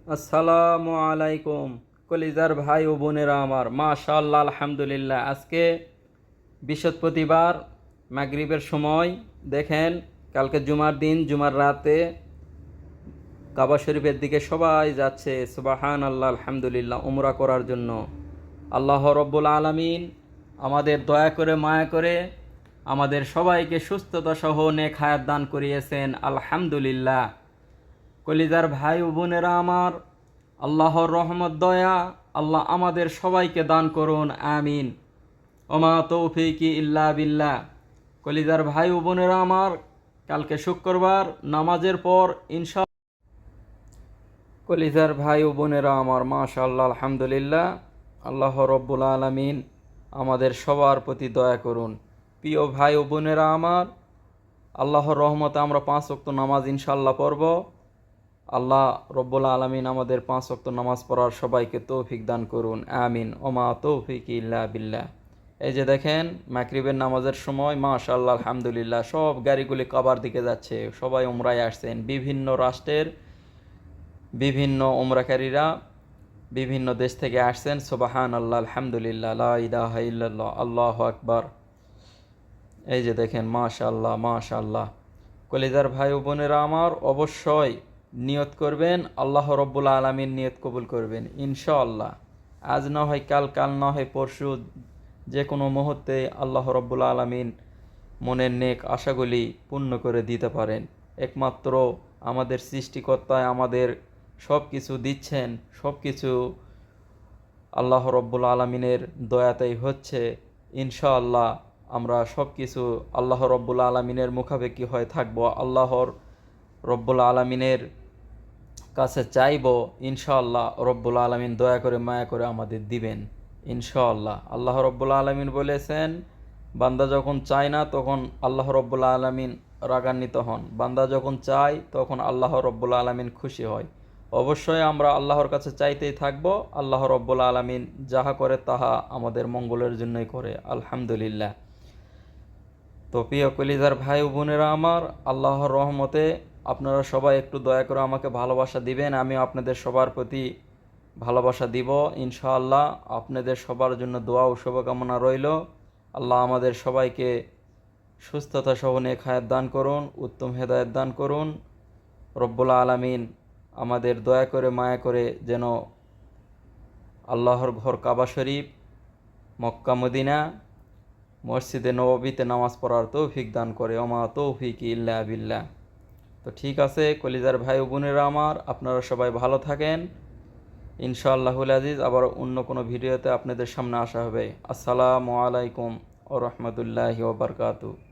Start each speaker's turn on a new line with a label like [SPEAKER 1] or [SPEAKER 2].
[SPEAKER 1] আসসালামু আলাইকুম কলিজার ভাই ও বোনেরা আমার, মাশাআল্লাহ আলহামদুলিল্লাহ। আজকে বৃহস্পতিবার মাগরিবের সময় দেখেন, কালকে জুমার দিন, জুমার রাতে কাবা শরীফের দিকে সবাই যাচ্ছে সুবহান আল্লাহ আলহামদুলিল্লাহ উমরা করার জন্য। আল্লাহ রব্বুল আলামিন আমাদের দয়া করে মায়া করে আমাদের সবাইকে সুস্থতা সহ নেক হায়াত দান করিয়েছেন আলহামদুলিল্লাহ। কলিজার ভাই ও বোনেরা আমার, আল্লাহর রহমত দয়া আল্লাহ আমাদের সবাইকে দান করুন, আমিন। ওমা তৌফিকি ইল্লা বিল্লাহ। কলিজার ভাই ও বোনেরা আমার, কালকে শুক্রবার নামাজের পর কলিজার ভাই ও বোনেরা আমার, মাশাআল্লাহ আলহামদুলিল্লাহ, আল্লাহ রব্বুল আলামিন আমাদের সবার প্রতি দয়া করুন। প্রিয় ভাই ও বোনেরা আমার, আল্লাহর রহমতে আমরা 5 ওয়াক্ত নামাজ ইনশাআল্লাহ পড়ব। আল্লাহ রব্বুল আলামিন আমাদের 5 ওয়াক্ত নামাজ পড়ার সবাইকে তৌফিক দান করুন, আমিন। ওমা তৌফিক ইল্লা বিল্লাহ। এই যে দেখেন, মাগরিবের নামাজের সময় মাশাআল্লাহ আলহামদুলিল্লাহ সব গাড়িগুলি কাবার দিকে যাচ্ছে, সবাই উমরায় আসছেন। বিভিন্ন রাষ্ট্রের বিভিন্ন উমরাকারীরা বিভিন্ন দেশ থেকে আসছেন। সুবহান আল্লাহ আলহামদুলিল্লাহ, লা ইলাহা ইল্লাল্লাহ, আল্লাহু আকবার। এই যে দেখেন, মাশাআল্লাহ মাশাআল্লাহ। কলিজার ভাই ও বোনেরা আমার, অবশ্যই নিয়ত করবেন, আল্লাহ রব্বুল আলামিন নিয়ত কবুল করবেন ইনশাআল্লাহ। আজ না হয় কাল, কাল না হয় পরশু, যে কোনো মুহূর্তে আল্লাহ রব্বুল আলামিন মনের নেক আশাগুলি পূর্ণ করে দিতে পারেন। একমাত্র আমাদের সৃষ্টিকর্তায় আমাদের সব কিছু দিচ্ছেন, সব কিছু আল্লাহ রব্বুল আলমিনের দয়াতেই হচ্ছে ইনশাআল্লাহ। আমরা সব কিছু আল্লাহ রব্বুল আলমিনের মুখাপেক্ষি হয়ে থাকব, আল্লাহর রব্বুল আলমিনের কাছে চাইব ইনশাআল্লাহ। রব্বুল আলমিন দয়া করে মায়া করে আমাদের দিবেন ইনশাআল্লাহ। আল্লাহ রব্বুল আলমিন বলেছেন, বান্দা যখন চায় না তখন আল্লাহ রব্বুল আলমিন রাগান্বিত হন, বান্দা যখন চায় তখন আল্লাহ রব্বুল আলমিন খুশি হয়। অবশ্যই আমরা আল্লাহর কাছে চাইতেই থাকব। আল্লাহ রব্বুল আলমিন যাহা করে তাহা আমাদের মঙ্গলের জন্যই করে আলহামদুলিল্লাহ। তো প্রিয় কলিজার ভাই ও বোনেরা আমার, আল্লাহর রহমতে আপনারা সবাই একটু দয়া করে আমাকে ভালোবাসা দিবেন, আমি আপনাদের সবার প্রতি ভালোবাসা দিব ইনশাআল্লাহ। আপনাদের সবার জন্য দোয়া ও শুভকামনা রইল। আল্লাহ আমাদের সবাইকে সুস্থতা সহ নেক হায়াত দান করুন, উত্তম হেদায়েত দান করুন। রব্বুল আলামিন আমাদের দয়া করে মায়া করে যেন আল্লাহর ঘর কাবা শরীফ, মক্কা মদিনা, মসজিদে নববীতে নামাজ পড়ার তৌফিক দান করে। ওমা তৌফিক ইল্লা বিল্লাহ। তো ঠিক আছে কলিজার ভাই ও বোনেরা আমার, আপনারা সবাই ভালো থাকেন ইনশাআল্লাহুল আজিজ। আবার অন্য কোনো ভিডিওতে আপনাদের সামনে আসা হবে। আসসালামু আলাইকুম ওয়া রাহমাতুল্লাহি ওয়া বারাকাতুহু।